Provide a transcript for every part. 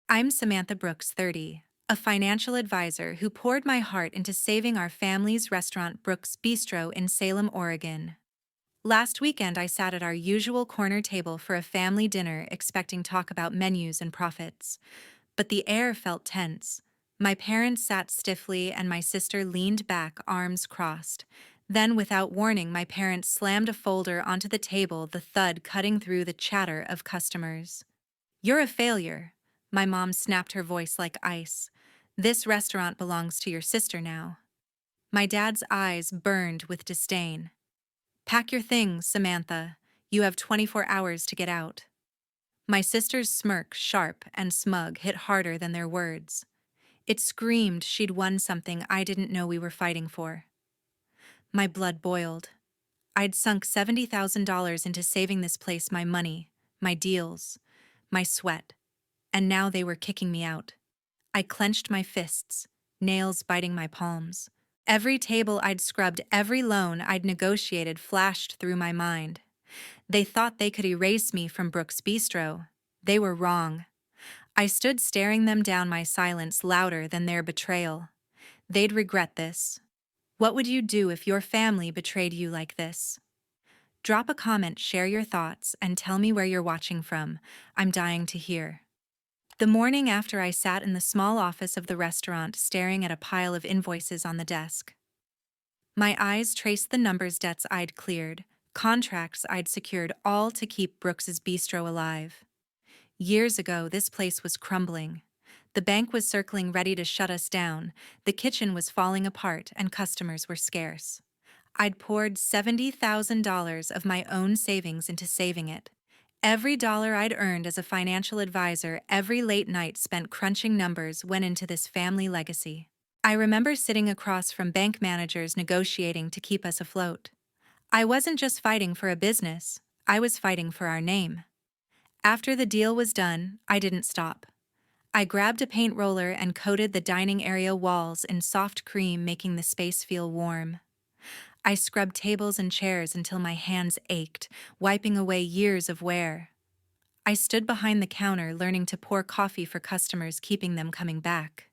I'm Samantha Brooks, 30, a financial advisor who poured my heart into saving our family's restaurant Brooks Bistro in Salem, Oregon. Last weekend, I sat at our usual corner table for a family dinner expecting talk about menus and profits. But the air felt tense. My parents sat stiffly and my sister leaned back, arms crossed. Then, without warning, my parents slammed a folder onto the table, the thud cutting through the chatter of customers. "You're a failure." My mom snapped, her voice like ice. "This restaurant belongs to your sister now." My dad's eyes burned with disdain. "Pack your things, Samantha. You have 24 hours to get out." My sister's smirk, sharp and smug, hit harder than their words. It screamed she'd won something I didn't know we were fighting for. My blood boiled. I'd sunk $70,000 into saving this place, my money, my deals, my sweat, and now they were kicking me out. I clenched my fists, nails biting my palms. Every table I'd scrubbed, every loan I'd negotiated flashed through my mind. They thought they could erase me from Brooks Bistro. They were wrong. I stood staring them down, my silence louder than their betrayal. They'd regret this. What would you do if your family betrayed you like this? Drop a comment, share your thoughts, and tell me where you're watching from. I'm dying to hear. The morning after, I sat in the small office of the restaurant staring at a pile of invoices on the desk. My eyes traced the numbers, debts I'd cleared, contracts I'd secured, all to keep Brooks's Bistro alive. Years ago, this place was crumbling. The bank was circling, ready to shut us down. The kitchen was falling apart and customers were scarce. I'd poured $70,000 of my own savings into saving it. Every dollar I'd earned as a financial advisor, every late night spent crunching numbers, went into this family legacy. I remember sitting across from bank managers negotiating to keep us afloat. I wasn't just fighting for a business, I was fighting for our name. After the deal was done, I didn't stop. I grabbed a paint roller and coated the dining area walls in soft cream, making the space feel warm. I scrubbed tables and chairs until my hands ached, wiping away years of wear. I stood behind the counter, learning to pour coffee for customers, keeping them coming back.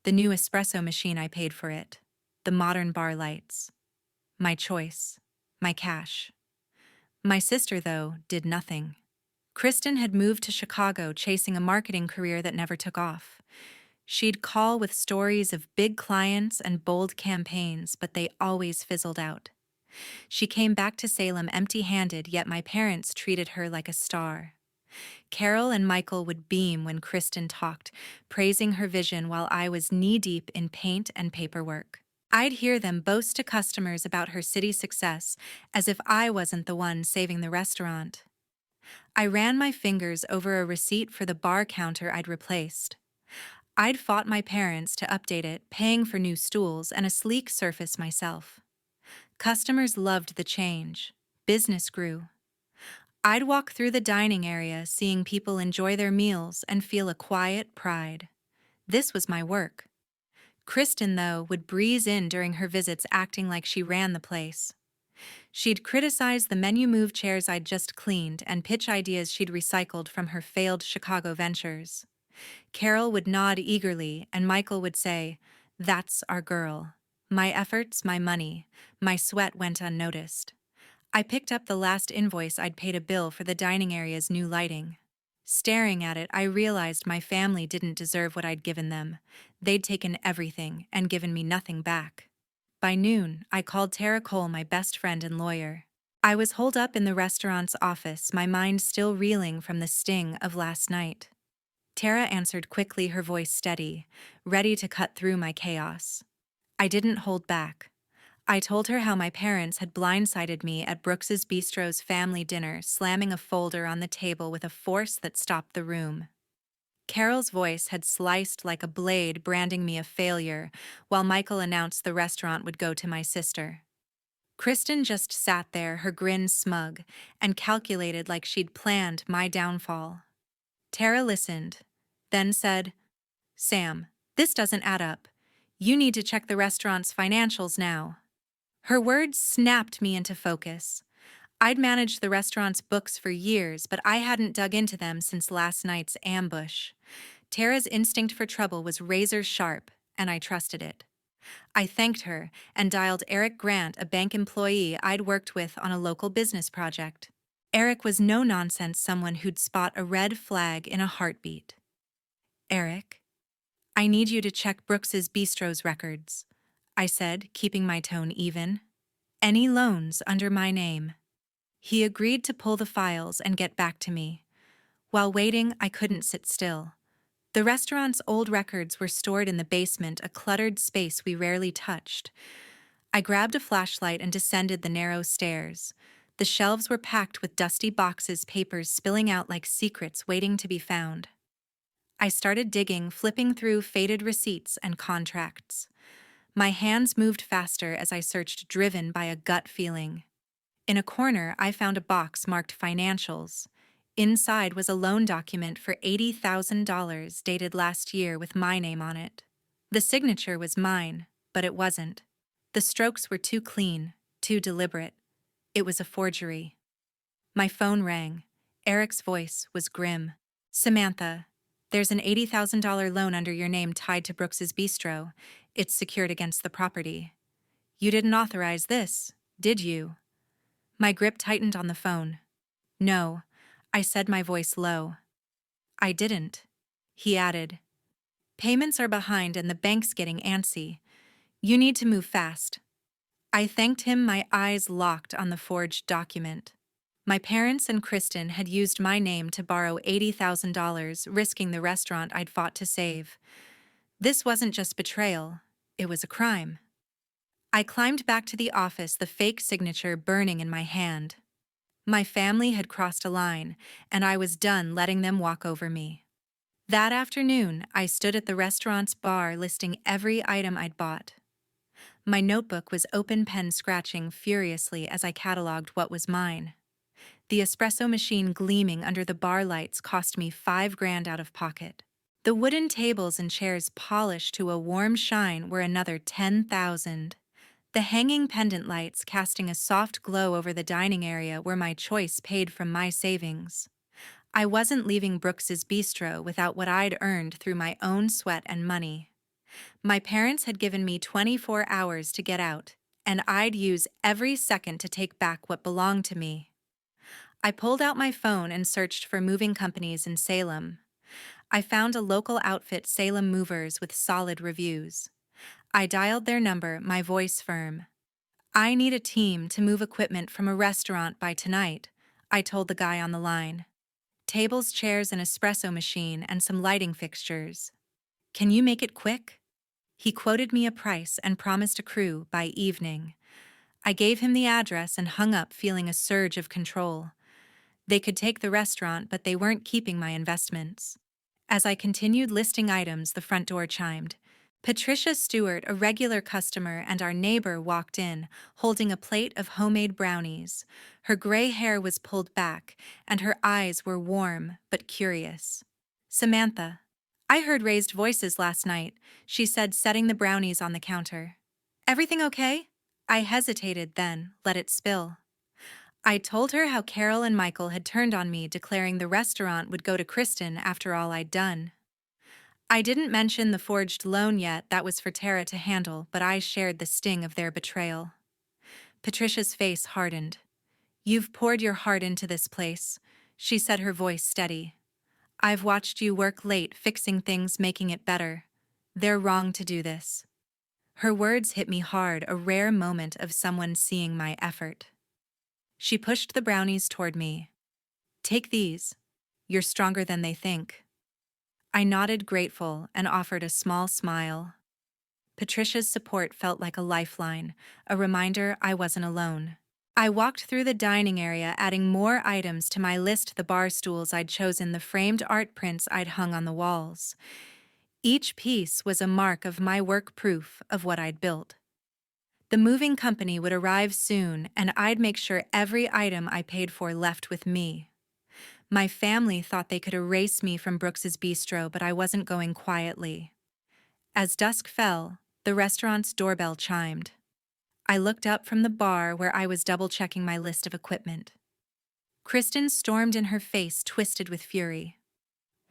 The new espresso machine, I paid for it. The modern bar lights. My choice. My cash. My sister, though, did nothing. Kristen had moved to Chicago, chasing a marketing career that never took off. She'd call with stories of big clients and bold campaigns, but they always fizzled out. She came back to Salem empty-handed, yet my parents treated her like a star. Carol and Michael would beam when Kristen talked, praising her vision while I was knee-deep in paint and paperwork. I'd hear them boast to customers about her city success, as if I wasn't the one saving the restaurant. I ran my fingers over a receipt for the bar counter I'd replaced. I'd fought my parents to update it, paying for new stools and a sleek surface myself. Customers loved the change. Business grew. I'd walk through the dining area, seeing people enjoy their meals and feel a quiet pride. This was my work. Kristen, though, would breeze in during her visits, acting like she ran the place. She'd criticize the menu, move chairs I'd just cleaned, and pitch ideas she'd recycled from her failed Chicago ventures. Carol would nod eagerly, and Michael would say, "That's our girl." My efforts, my money, my sweat went unnoticed. I picked up the last invoice. I'd paid a bill for the dining area's new lighting. Staring at it, I realized my family didn't deserve what I'd given them. They'd taken everything and given me nothing back. By noon, I called Tara Cole, my best friend and lawyer. I was holed up in the restaurant's office, my mind still reeling from the sting of last night. Tara answered quickly, her voice steady, ready to cut through my chaos. I didn't hold back. I told her how my parents had blindsided me at Brooks's Bistro's family dinner, slamming a folder on the table with a force that stopped the room. Carol's voice had sliced like a blade, branding me a failure, while Michael announced the restaurant would go to my sister. Kristen just sat there, her grin smug, and calculated like she'd planned my downfall. Tara listened, then said, "Sam, this doesn't add up. You need to check the restaurant's financials now." Her words snapped me into focus. I'd managed the restaurant's books for years, but I hadn't dug into them since last night's ambush. Tara's instinct for trouble was razor sharp, and I trusted it. I thanked her and dialed Eric Grant, a bank employee I'd worked with on a local business project. Eric was no-nonsense someone who'd spot a red flag in a heartbeat. "Eric, I need you to check Brooks's Bistro's records," I said, keeping my tone even. "Any loans under my name." He agreed to pull the files and get back to me. While waiting, I couldn't sit still. The restaurant's old records were stored in the basement, a cluttered space we rarely touched. I grabbed a flashlight and descended the narrow stairs. The shelves were packed with dusty boxes, papers spilling out like secrets waiting to be found. I started digging, flipping through faded receipts and contracts. My hands moved faster as I searched, driven by a gut feeling. In a corner, I found a box marked Financials. Inside was a loan document for $80,000 dated last year with my name on it. The signature was mine, but it wasn't. The strokes were too clean, too deliberate. It was a forgery. My phone rang. Eric's voice was grim. "Samantha, there's an $80,000 loan under your name tied to Brooks's Bistro. It's secured against the property. You didn't authorize this, did you?" My grip tightened on the phone. "No," I said, my voice low. "I didn't." He added, "Payments are behind and the bank's getting antsy. You need to move fast." I thanked him, my eyes locked on the forged document. My parents and Kristen had used my name to borrow $80,000, risking the restaurant I'd fought to save. This wasn't just betrayal, it was a crime. I climbed back to the office, the fake signature burning in my hand. My family had crossed a line, and I was done letting them walk over me. That afternoon, I stood at the restaurant's bar listing every item I'd bought. My notebook was open, pen scratching furiously as I cataloged what was mine. The espresso machine gleaming under the bar lights cost me $5,000 out of pocket. The wooden tables and chairs polished to a warm shine were another $10,000. The hanging pendant lights casting a soft glow over the dining area were my choice paid from my savings. I wasn't leaving Brooks's Bistro without what I'd earned through my own sweat and money. My parents had given me 24 hours to get out, and I'd use every second to take back what belonged to me. I pulled out my phone and searched for moving companies in Salem. I found a local outfit, Salem Movers, with solid reviews. I dialed their number, my voice firm. "I need a team to move equipment from a restaurant by tonight," I told the guy on the line. "Tables, chairs, an espresso machine, and some lighting fixtures. Can you make it quick?" He quoted me a price and promised a crew by evening. I gave him the address and hung up, feeling a surge of control. They could take the restaurant, but they weren't keeping my investments. As I continued listing items, the front door chimed. Patricia Stewart, a regular customer and our neighbor, walked in, holding a plate of homemade brownies. Her gray hair was pulled back, and her eyes were warm but curious. "Samantha, I heard raised voices last night," she said, setting the brownies on the counter. "Everything okay?" I hesitated, then let it spill. I told her how Carol and Michael had turned on me, declaring the restaurant would go to Kristen after all I'd done. I didn't mention the forged loan yet, that was for Tara to handle, but I shared the sting of their betrayal. Patricia's face hardened. "You've poured your heart into this place," she said, her voice steady. "I've watched you work late, fixing things, making it better. They're wrong to do this." Her words hit me hard, a rare moment of someone seeing my effort. She pushed the brownies toward me. "Take these. You're stronger than they think." I nodded, grateful, and offered a small smile. Patricia's support felt like a lifeline, a reminder I wasn't alone. I walked through the dining area, adding more items to my list, the bar stools I'd chosen, the framed art prints I'd hung on the walls. Each piece was a mark of my work, proof of what I'd built. The moving company would arrive soon, and I'd make sure every item I paid for left with me. My family thought they could erase me from Brooks's Bistro, but I wasn't going quietly. As dusk fell, the restaurant's doorbell chimed. I looked up from the bar where I was double-checking my list of equipment. Kristen stormed in, her face twisted with fury.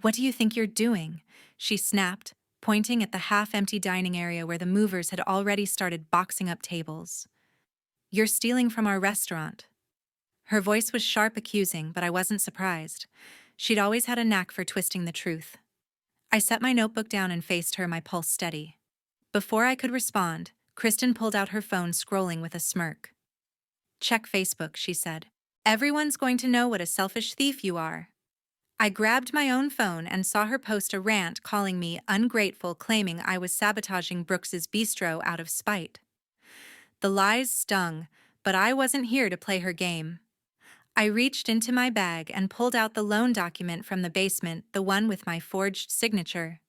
"What do you think you're doing?" she snapped, pointing at the half-empty dining area where the movers had already started boxing up tables. "You're stealing from our restaurant." Her voice was sharp, accusing, but I wasn't surprised. She'd always had a knack for twisting the truth. I set my notebook down and faced her, my pulse steady. Before I could respond, Kristen pulled out her phone, scrolling with a smirk. "Check Facebook," she said. "Everyone's going to know what a selfish thief you are." I grabbed my own phone and saw her post a rant calling me ungrateful, claiming I was sabotaging Brooks's bistro out of spite. The lies stung, but I wasn't here to play her game. I reached into my bag and pulled out the loan document from the basement, the one with my forged signature.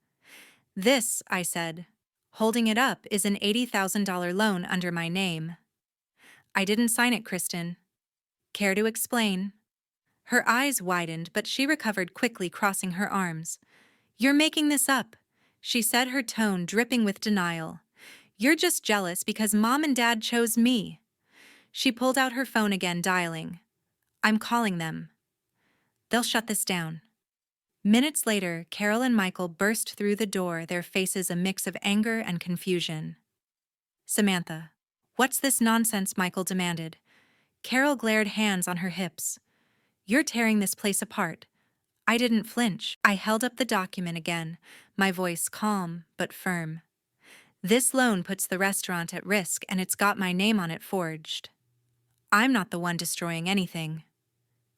"This," I said, holding it up, "is an $80,000 loan under my name." "I didn't sign it, Kristen." "Care to explain?" Her eyes widened, but she recovered quickly, crossing her arms. "You're making this up," she said, her tone dripping with denial. "You're just jealous because Mom and Dad chose me." She pulled out her phone again, dialing. "I'm calling them. They'll shut this down." Minutes later, Carol and Michael burst through the door, their faces a mix of anger and confusion. "Samantha, what's this nonsense?" Michael demanded. Carol glared, hands on her hips. "You're tearing this place apart." I didn't flinch. I held up the document again, my voice calm but firm. "This loan puts the restaurant at risk, and it's got my name on it forged. I'm not the one destroying anything."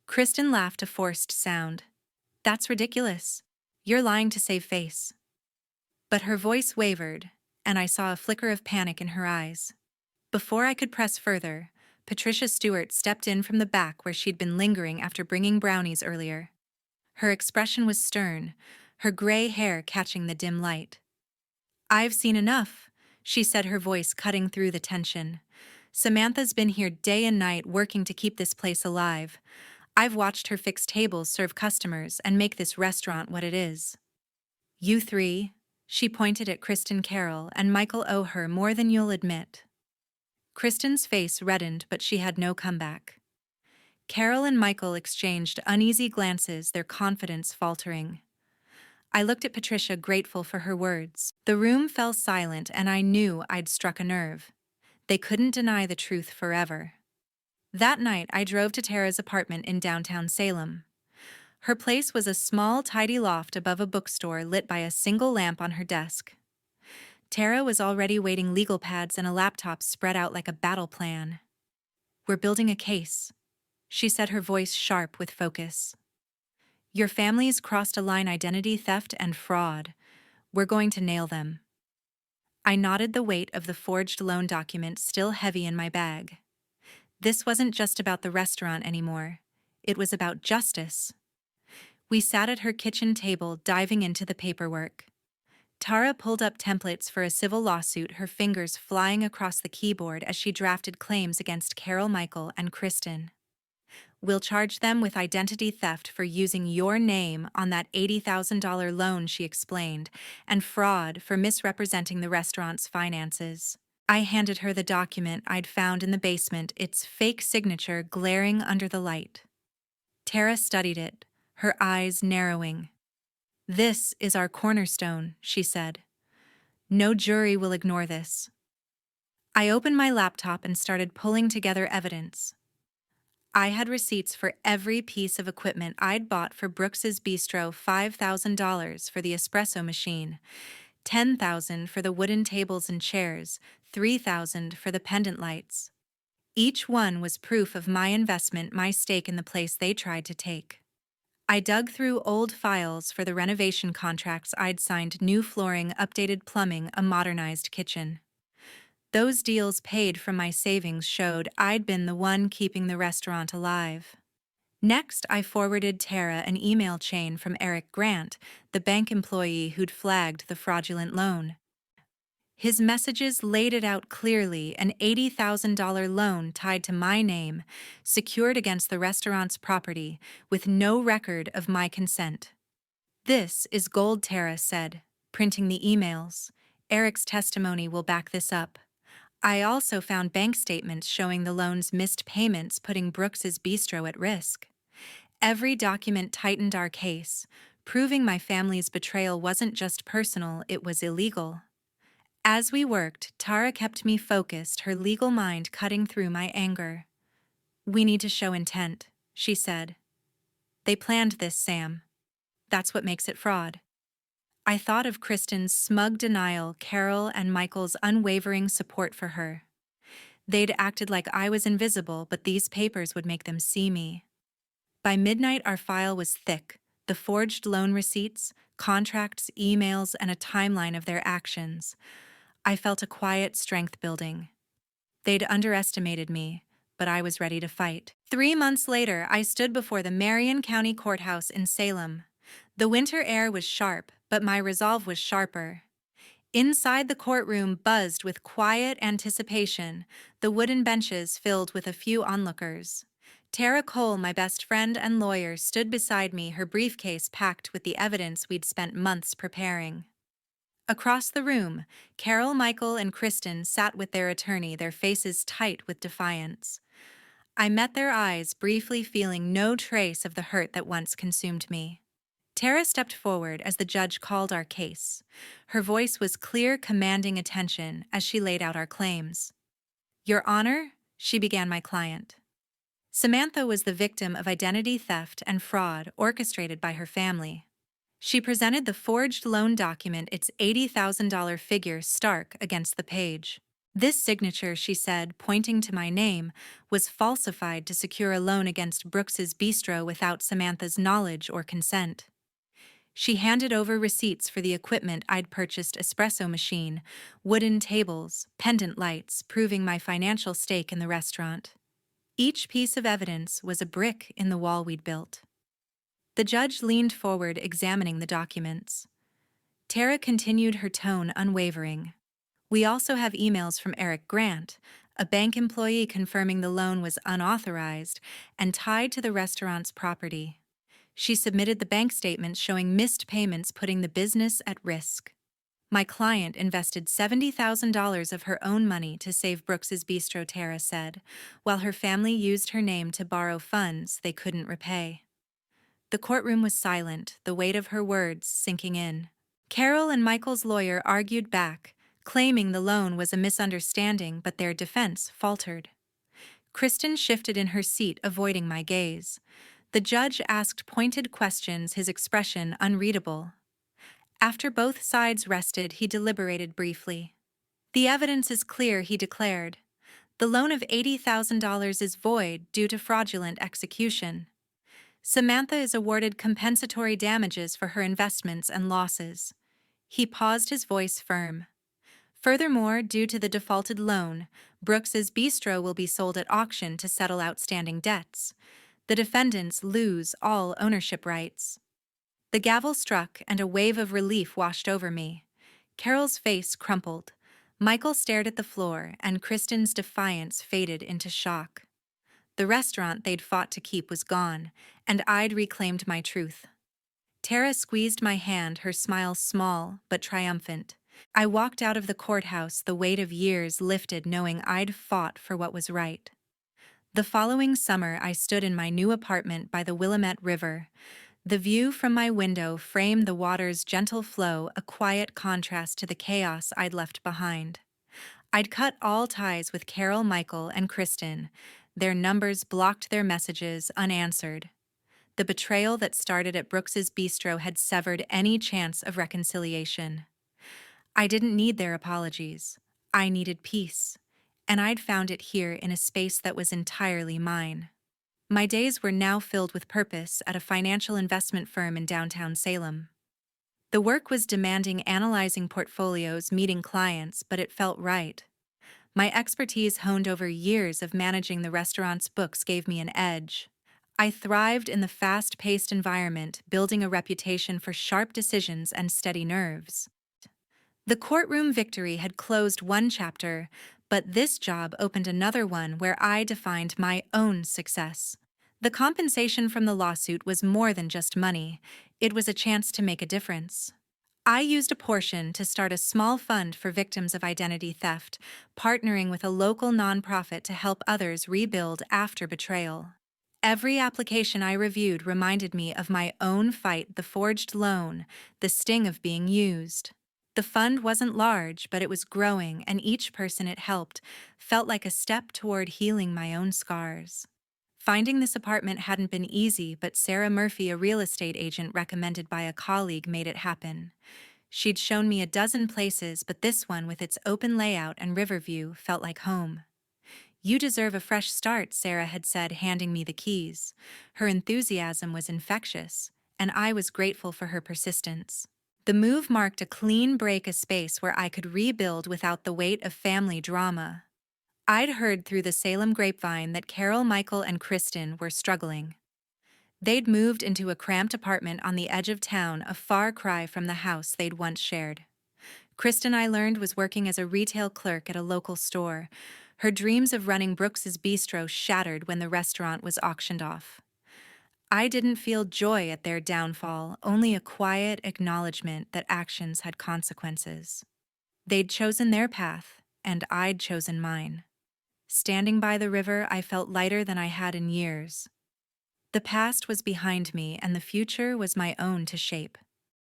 Kristen laughed, a forced sound. "That's ridiculous. You're lying to save face." But her voice wavered, and I saw a flicker of panic in her eyes. Before I could press further, Patricia Stewart stepped in from the back where she'd been lingering after bringing brownies earlier. Her expression was stern, her gray hair catching the dim light. "I've seen enough," she said, her voice cutting through the tension. "Samantha's been here day and night working to keep this place alive. I've watched her fix tables, serve customers, and make this restaurant what it is. You three," she pointed at Kristen, Carol, "and Michael owe her more than you'll admit." Kristen's face reddened, but she had no comeback. Carol and Michael exchanged uneasy glances, their confidence faltering. I looked at Patricia, grateful for her words. The room fell silent, and I knew I'd struck a nerve. They couldn't deny the truth forever. That night, I drove to Tara's apartment in downtown Salem. Her place was a small, tidy loft above a bookstore, lit by a single lamp on her desk. Tara was already waiting, legal pads and a laptop spread out like a battle plan. "We're building a case," she said, her voice sharp with focus. "Your family's crossed a line: identity theft and fraud. We're going to nail them." I nodded, the weight of the forged loan document still heavy in my bag. This wasn't just about the restaurant anymore. It was about justice. We sat at her kitchen table, diving into the paperwork. Tara pulled up templates for a civil lawsuit, her fingers flying across the keyboard as she drafted claims against Carol, Michael, and Kristen. "We'll charge them with identity theft for using your name on that $80,000 loan," she explained, "and fraud for misrepresenting the restaurant's finances." I handed her the document I'd found in the basement, its fake signature glaring under the light. Tara studied it, her eyes narrowing. "This is our cornerstone," she said. "No jury will ignore this." I opened my laptop and started pulling together evidence. I had receipts for every piece of equipment I'd bought for Brooks's Bistro: $5,000 for the espresso machine, $10,000 for the wooden tables and chairs, $3,000 for the pendant lights. Each one was proof of my investment, my stake in the place they tried to take. I dug through old files for the renovation contracts I'd signed: new flooring, updated plumbing, a modernized kitchen. Those deals, paid from my savings, showed I'd been the one keeping the restaurant alive. Next, I forwarded Tara an email chain from Eric Grant, the bank employee who'd flagged the fraudulent loan. His messages laid it out clearly: an $80,000 loan tied to my name, secured against the restaurant's property, with no record of my consent. "This is gold," Tara said, printing the emails. "Eric's testimony will back this up. I also found bank statements showing the loan's missed payments, putting Brooks's Bistro at risk." Every document tightened our case, proving my family's betrayal wasn't just personal, it was illegal. As we worked, Tara kept me focused, her legal mind cutting through my anger. "We need to show intent," she said. "They planned this, Sam. That's what makes it fraud." I thought of Kristen's smug denial, Carol and Michael's unwavering support for her. They'd acted like I was invisible, but these papers would make them see me. By midnight, our file was thick: the forged loan receipts, contracts, emails, and a timeline of their actions. I felt a quiet strength building. They'd underestimated me, but I was ready to fight. 3 months later, I stood before the Marion County Courthouse in Salem. The winter air was sharp, but my resolve was sharper. Inside, the courtroom buzzed with quiet anticipation, the wooden benches filled with a few onlookers. Tara Cole, my best friend and lawyer, stood beside me, her briefcase packed with the evidence we'd spent months preparing. Across the room, Carol, Michael, and Kristen sat with their attorney, their faces tight with defiance. I met their eyes, briefly feeling no trace of the hurt that once consumed me. Tara stepped forward as the judge called our case. Her voice was clear, commanding attention as she laid out our claims. "Your Honor," she began, "my client. Samantha was the victim of identity theft and fraud orchestrated by her family." She presented the forged loan document, its $80,000 figure stark against the page. "This signature," she said, pointing to my name, "was falsified to secure a loan against Brooks's Bistro without Samantha's knowledge or consent." She handed over receipts for the equipment I'd purchased: espresso machine, wooden tables, pendant lights, proving my financial stake in the restaurant. Each piece of evidence was a brick in the wall we'd built. The judge leaned forward, examining the documents. Tara continued, her tone unwavering. "We also have emails from Eric Grant, a bank employee, confirming the loan was unauthorized and tied to the restaurant's property." She submitted the bank statements showing missed payments, putting the business at risk. "My client invested $70,000 of her own money to save Brooks's Bistro," Tara said, "while her family used her name to borrow funds they couldn't repay." The courtroom was silent, the weight of her words sinking in. Carol and Michael's lawyer argued back, claiming the loan was a misunderstanding, but their defense faltered. Kristen shifted in her seat, avoiding my gaze. The judge asked pointed questions, his expression unreadable. After both sides rested, he deliberated briefly. "The evidence is clear," he declared. "The loan of $80,000 is void due to fraudulent execution. Samantha is awarded compensatory damages for her investments and losses." He paused, his voice firm. "Furthermore, due to the defaulted loan, Brooks's Bistro will be sold at auction to settle outstanding debts. The defendants lose all ownership rights." The gavel struck, and a wave of relief washed over me. Carol's face crumpled. Michael stared at the floor, and Kristen's defiance faded into shock. The restaurant they'd fought to keep was gone, and I'd reclaimed my truth. Tara squeezed my hand, her smile small but triumphant. I walked out of the courthouse, the weight of years lifted, knowing I'd fought for what was right. The following summer, I stood in my new apartment by the Willamette River. The view from my window framed the water's gentle flow, a quiet contrast to the chaos I'd left behind. I'd cut all ties with Carol, Michael, and Kristen. Their numbers blocked their messages unanswered. The betrayal that started at Brooks's Bistro had severed any chance of reconciliation. I didn't need their apologies. I needed peace. And I'd found it here, in a space that was entirely mine. My days were now filled with purpose at a financial investment firm in downtown Salem. The work was demanding, analyzing portfolios, meeting clients, but it felt right. My expertise, honed over years of managing the restaurant's books, gave me an edge. I thrived in the fast-paced environment, building a reputation for sharp decisions and steady nerves. The courtroom victory had closed one chapter, but this job opened another one where I defined my own success. The compensation from the lawsuit was more than just money. It was a chance to make a difference. I used a portion to start a small fund for victims of identity theft, partnering with a local nonprofit to help others rebuild after betrayal. Every application I reviewed reminded me of my own fight, the forged loan, the sting of being used. The fund wasn't large, but it was growing, and each person it helped felt like a step toward healing my own scars. Finding this apartment hadn't been easy, but Sarah Murphy, a real estate agent recommended by a colleague, made it happen. She'd shown me a dozen places, but this one, with its open layout and river view, felt like home. "You deserve a fresh start," Sarah had said, handing me the keys. Her enthusiasm was infectious, and I was grateful for her persistence. The move marked a clean break, a space where I could rebuild without the weight of family drama. I'd heard through the Salem grapevine that Carol, Michael, and Kristen were struggling. They'd moved into a cramped apartment on the edge of town, a far cry from the house they'd once shared. Kristen, I learned, was working as a retail clerk at a local store. Her dreams of running Brooks's Bistro shattered when the restaurant was auctioned off. I didn't feel joy at their downfall, only a quiet acknowledgement that actions had consequences. They'd chosen their path, and I'd chosen mine. Standing by the river, I felt lighter than I had in years. The past was behind me, and the future was my own to shape.